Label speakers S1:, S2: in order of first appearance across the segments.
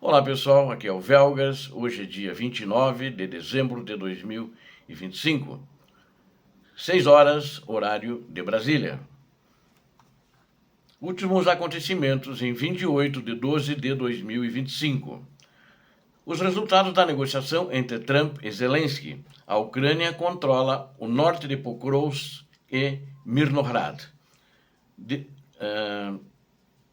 S1: Olá pessoal, aqui é o Velgas, hoje é dia 29 de dezembro de 2025, 6 horas, horário de Brasília. Últimos acontecimentos em 28 de 12 de 2025. Os resultados da negociação entre Trump e Zelensky. A Ucrânia controla o norte de Pokrovsk e Mirnohrad.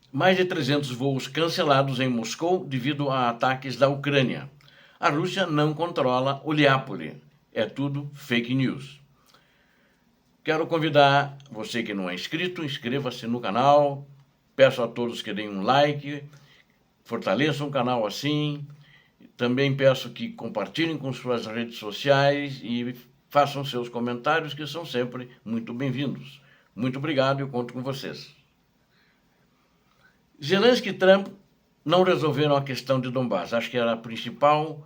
S1: Mais de 300 voos cancelados em Moscou devido a ataques da Ucrânia. A Rússia não controla Oliápole. É tudo fake news. Quero convidar você que não é inscrito, inscreva-se no canal. Peço a todos que deem um like, fortaleçam o canal assim. Também peço que compartilhem com suas redes sociais e façam seus comentários, que são sempre muito bem-vindos. Muito obrigado e eu conto com vocês. Zelensky e Trump não resolveram a questão de Donbass. Acho que era o principal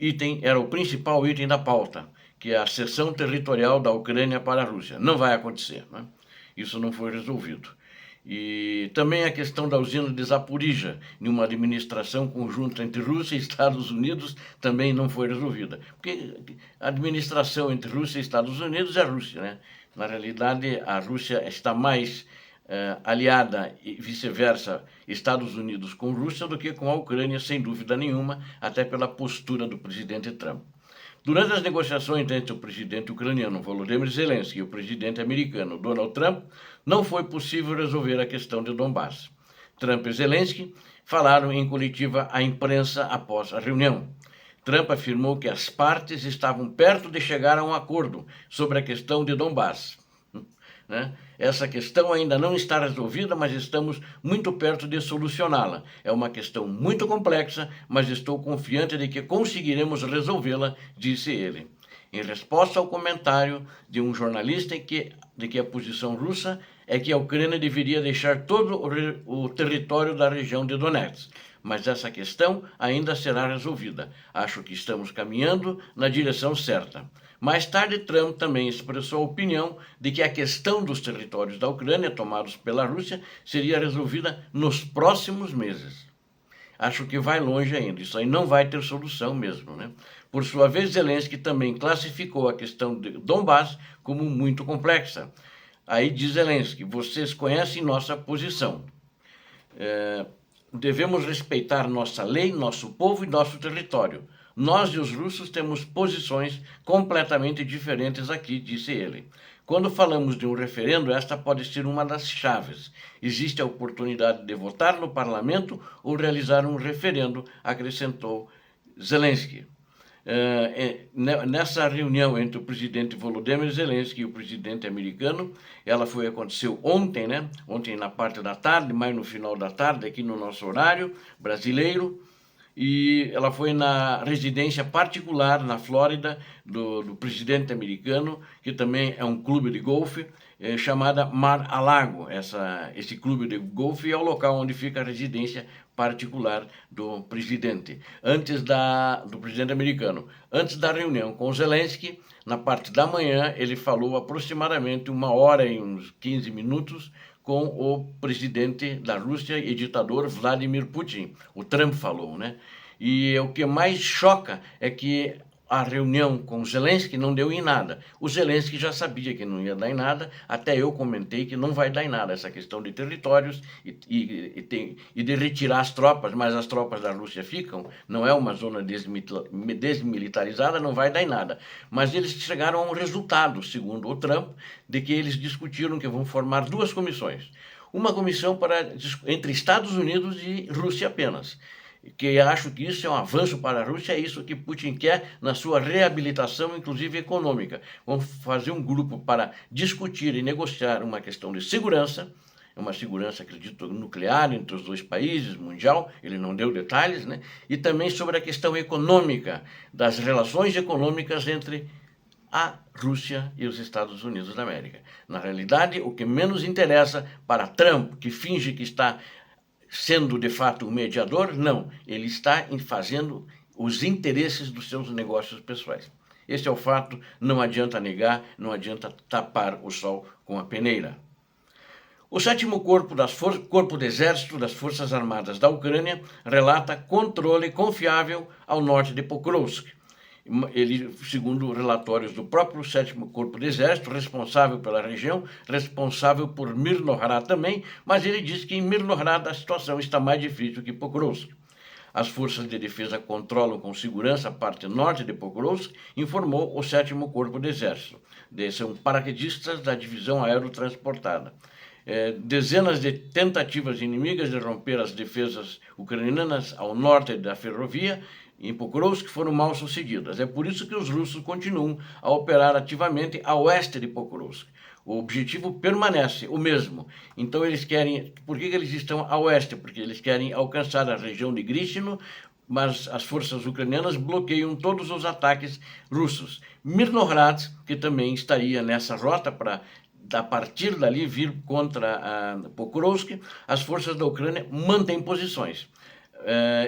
S1: item da pauta, que é a cessão territorial da Ucrânia para a Rússia. Não vai acontecer, né? Isso não foi resolvido. E também a questão da usina de Zaporizhia, em uma administração conjunta entre Rússia e Estados Unidos, também não foi resolvida. Porque a administração entre Rússia e Estados Unidos é a Rússia, né? Na realidade, a Rússia está mais aliada e vice-versa, Estados Unidos com Rússia, do que com a Ucrânia, sem dúvida nenhuma, até pela postura do presidente Trump. Durante as negociações entre o presidente ucraniano Volodymyr Zelensky e o presidente americano Donald Trump, não foi possível resolver a questão de Donbass. Trump e Zelensky falaram em coletiva à imprensa após a reunião. Trump afirmou que as partes estavam perto de chegar a um acordo sobre a questão de Donbass. Essa questão ainda não está resolvida, mas estamos muito perto de solucioná-la. É uma questão muito complexa, mas estou confiante de que conseguiremos resolvê-la, disse ele. Em resposta ao comentário de um jornalista de que a posição russa é que a Ucrânia deveria deixar todo o território da região de Donetsk. Mas essa questão ainda será resolvida. Acho que estamos caminhando na direção certa. Mais tarde, Trump também expressou a opinião de que a questão dos territórios da Ucrânia tomados pela Rússia seria resolvida nos próximos meses. Acho que vai longe ainda, isso aí não vai ter solução mesmo, né? Por sua vez, Zelensky também classificou a questão de Donbass como muito complexa. Aí diz Zelensky: vocês conhecem nossa posição. Devemos respeitar nossa lei, nosso povo e nosso território. Nós e os russos temos posições completamente diferentes aqui, disse ele. Quando falamos de um referendo, esta pode ser uma das chaves. Existe a oportunidade de votar no parlamento ou realizar um referendo, acrescentou Zelensky. Nessa reunião entre o presidente Volodymyr Zelensky e o presidente americano, aconteceu ontem, né? Ontem na parte da tarde, mais no final da tarde, aqui no nosso horário brasileiro, e ela foi na residência particular na Flórida do presidente americano, que também é um clube de golfe, chamada Mar-a-Lago. Esse clube de golfe é o local onde fica a residência particular do presidente. Do presidente americano. Antes da reunião com Zelensky, na parte da manhã, ele falou aproximadamente 1 hora e uns 15 minutos com o presidente da Rússia e ditador Vladimir Putin. O Trump falou, né? E o que mais choca é que a reunião com o Zelensky não deu em nada. O Zelensky já sabia que não ia dar em nada, até eu comentei que não vai dar em nada essa questão de territórios e de retirar as tropas, mas as tropas da Rússia ficam, não é uma zona desmilitarizada, não vai dar em nada. Mas eles chegaram a um resultado, segundo o Trump, de que eles discutiram que vão formar 2 comissões. Uma comissão entre Estados Unidos e Rússia apenas, que acho que isso é um avanço para a Rússia, é isso que Putin quer na sua reabilitação, inclusive econômica. Vamos fazer um grupo para discutir e negociar uma questão de segurança, uma segurança, acredito, nuclear entre os 2 países, mundial, ele não deu detalhes, né? E também sobre a questão econômica, das relações econômicas entre a Rússia e os Estados Unidos da América. Na realidade, o que menos interessa para Trump, que finge que está sendo de fato um mediador, não. Ele está fazendo os interesses dos seus negócios pessoais. Esse é o fato, não adianta negar, não adianta tapar o sol com a peneira. O 7º Corpo do Exército das Forças Armadas da Ucrânia relata controle confiável ao norte de Pokrovsk. Ele, segundo relatórios do próprio 7º Corpo do Exército, responsável pela região, responsável por Mirnohrad também, mas ele diz que em Mirnohrad a situação está mais difícil que Pokrovsk. As forças de defesa controlam com segurança a parte norte de Pokrovsk, informou o 7º Corpo do Exército. São paraquedistas da divisão aerotransportada. Dezenas de tentativas inimigas de romper as defesas ucranianas ao norte da ferrovia em Pokrovsk foram mal sucedidas. É por isso que os russos continuam a operar ativamente a oeste de Pokrovsk. O objetivo permanece o mesmo. Então eles querem... Por que eles estão a oeste? Porque eles querem alcançar a região de Grishino, mas as forças ucranianas bloqueiam todos os ataques russos. Mirnohrad, que também estaria nessa rota para a partir dali vir contra Pokrovsk, as forças da Ucrânia mantêm posições.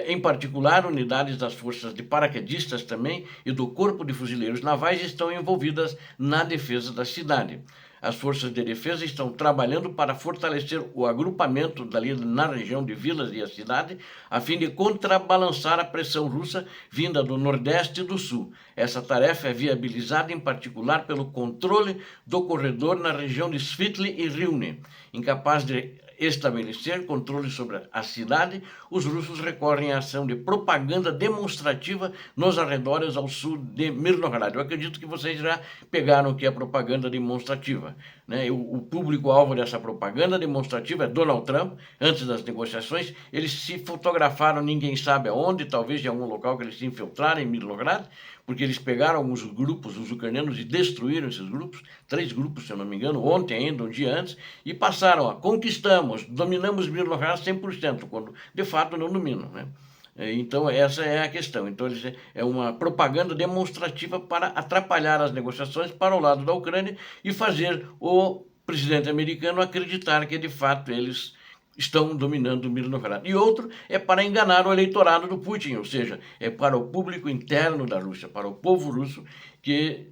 S1: Em particular, unidades das forças de paraquedistas também e do Corpo de Fuzileiros Navais estão envolvidas na defesa da cidade. As forças de defesa estão trabalhando para fortalecer o agrupamento dali na região de vilas e a cidade, a fim de contrabalançar a pressão russa vinda do Nordeste e do Sul. Essa tarefa é viabilizada em particular pelo controle do corredor na região de Svitly e Rivne. Incapaz de estabelecer controle sobre a cidade, os russos recorrem à ação de propaganda demonstrativa nos arredores ao sul de Mirnohrad. Eu acredito que vocês já pegaram o que é propaganda demonstrativa, né? O público-alvo dessa propaganda demonstrativa é Donald Trump. Antes das negociações, eles se fotografaram, ninguém sabe aonde, talvez em algum local que eles se infiltraram em Mirnohrad, porque eles pegaram alguns grupos, os ucranianos, e destruíram esses grupos, 3 grupos, se eu não me engano, ontem ainda, um dia antes, e passaram a conquistamos, dominamos Mirnohrad 100%, quando de fato não dominam, né? Então essa é a questão. Então é uma propaganda demonstrativa para atrapalhar as negociações para o lado da Ucrânia e fazer o presidente americano acreditar que de fato eles estão dominando Mirnohrad. E outro é para enganar o eleitorado do Putin, ou seja, é para o público interno da Rússia, para o povo russo que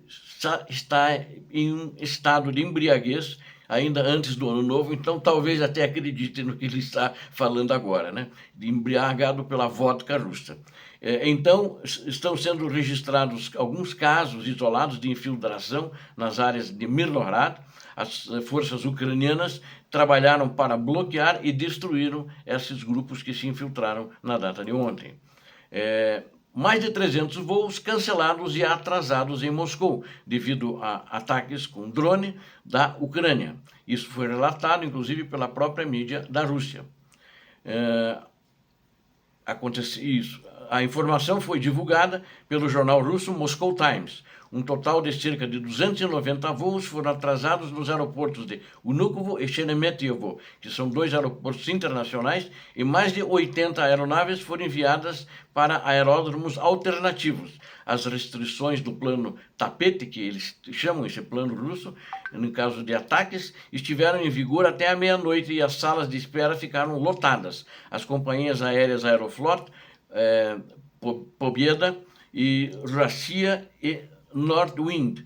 S1: está em um estado de embriaguez ainda antes do ano novo, então talvez até acredite no que ele está falando agora, né? Embriagado pela vodka russa. Então, estão sendo registrados alguns casos isolados de infiltração nas áreas de Mirnohrad. As forças ucranianas trabalharam para bloquear e destruíram esses grupos que se infiltraram na data de ontem. Mais de 300 voos cancelados e atrasados em Moscou, devido a ataques com drone da Ucrânia. Isso foi relatado, inclusive, pela própria mídia da Rússia. A informação foi divulgada pelo jornal russo Moscow Times. Um total de cerca de 290 voos foram atrasados nos aeroportos de Vnukovo e Sheremetyevo, que são 2 aeroportos internacionais, e mais de 80 aeronaves foram enviadas para aeródromos alternativos. As restrições do plano Tapete, que eles chamam esse plano russo, no caso de ataques, estiveram em vigor até a meia-noite e as salas de espera ficaram lotadas. As companhias aéreas Aeroflot, Pobeda e Russia e Nordwind,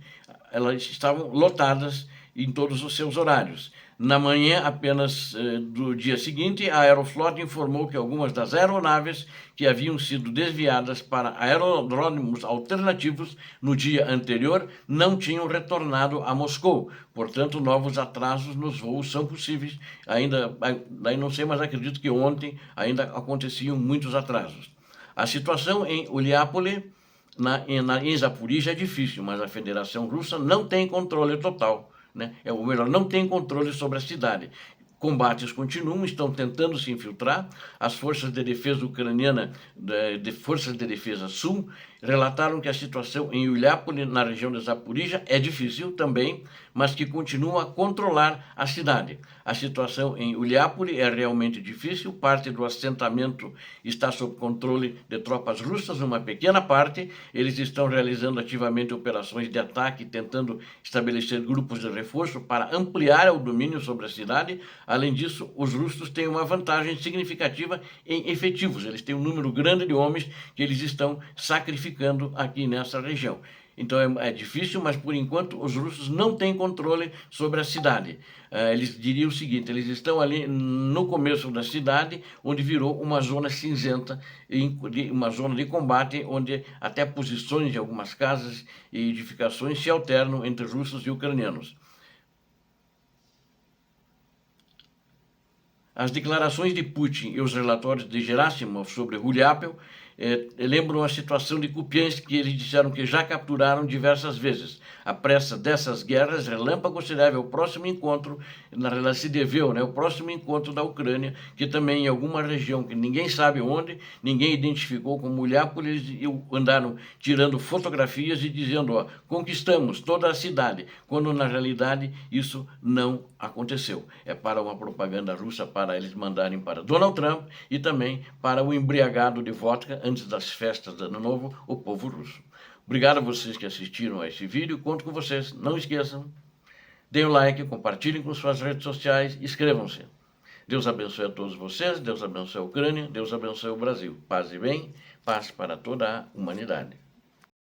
S1: elas estavam lotadas em todos os seus horários. Na manhã apenas do dia seguinte, a Aeroflot informou que algumas das aeronaves que haviam sido desviadas para aerodrômos alternativos no dia anterior não tinham retornado a Moscou. Portanto, novos atrasos nos voos são possíveis. Daí não sei, mas acredito que ontem ainda aconteciam muitos atrasos. A situação em Uliápole, em Zaporizhzhia, é difícil, mas a Federação Russa não tem controle total, né? Ou melhor, não tem controle sobre a cidade. Combates continuam, estão tentando se infiltrar. As forças de defesa ucraniana, forças de defesa sul, relataram que a situação em Uliápole, na região de Zaporizhzhia, é difícil também, mas que continuam a controlar a cidade. A situação em Uliápole é realmente difícil, parte do assentamento está sob controle de tropas russas, uma pequena parte. Eles estão realizando ativamente operações de ataque, tentando estabelecer grupos de reforço para ampliar o domínio sobre a cidade. Além disso, os russos têm uma vantagem significativa em efetivos. Eles têm um número grande de homens que eles estão sacrificando aqui nessa região. Então é difícil, mas por enquanto os russos não têm controle sobre a cidade. Eles diriam o seguinte: eles estão ali no começo da cidade, onde virou uma zona cinzenta, uma zona de combate, onde até posições de algumas casas e edificações se alternam entre russos e ucranianos. As declarações de Putin e os relatórios de Gerasimov sobre Ruliapel lembram a situação de Kupiansk, que eles disseram que já capturaram diversas vezes. A pressa dessas guerras relâmpago se deve ao próximo encontro, na realidade se deveu, né, o próximo encontro da Ucrânia, que também em alguma região que ninguém sabe onde, ninguém identificou como Ruliapel, eles andaram tirando fotografias e dizendo, ó, conquistamos toda a cidade, quando na realidade isso não aconteceu. É para uma propaganda russa, para eles mandarem para Donald Trump e também para o embriagado de vodka antes das festas do Ano Novo, o povo russo. Obrigado a vocês que assistiram a esse vídeo, conto com vocês. Não esqueçam, deem o like, compartilhem com suas redes sociais, inscrevam-se. Deus abençoe a todos vocês, Deus abençoe a Ucrânia, Deus abençoe o Brasil. Paz e bem, paz para toda a humanidade.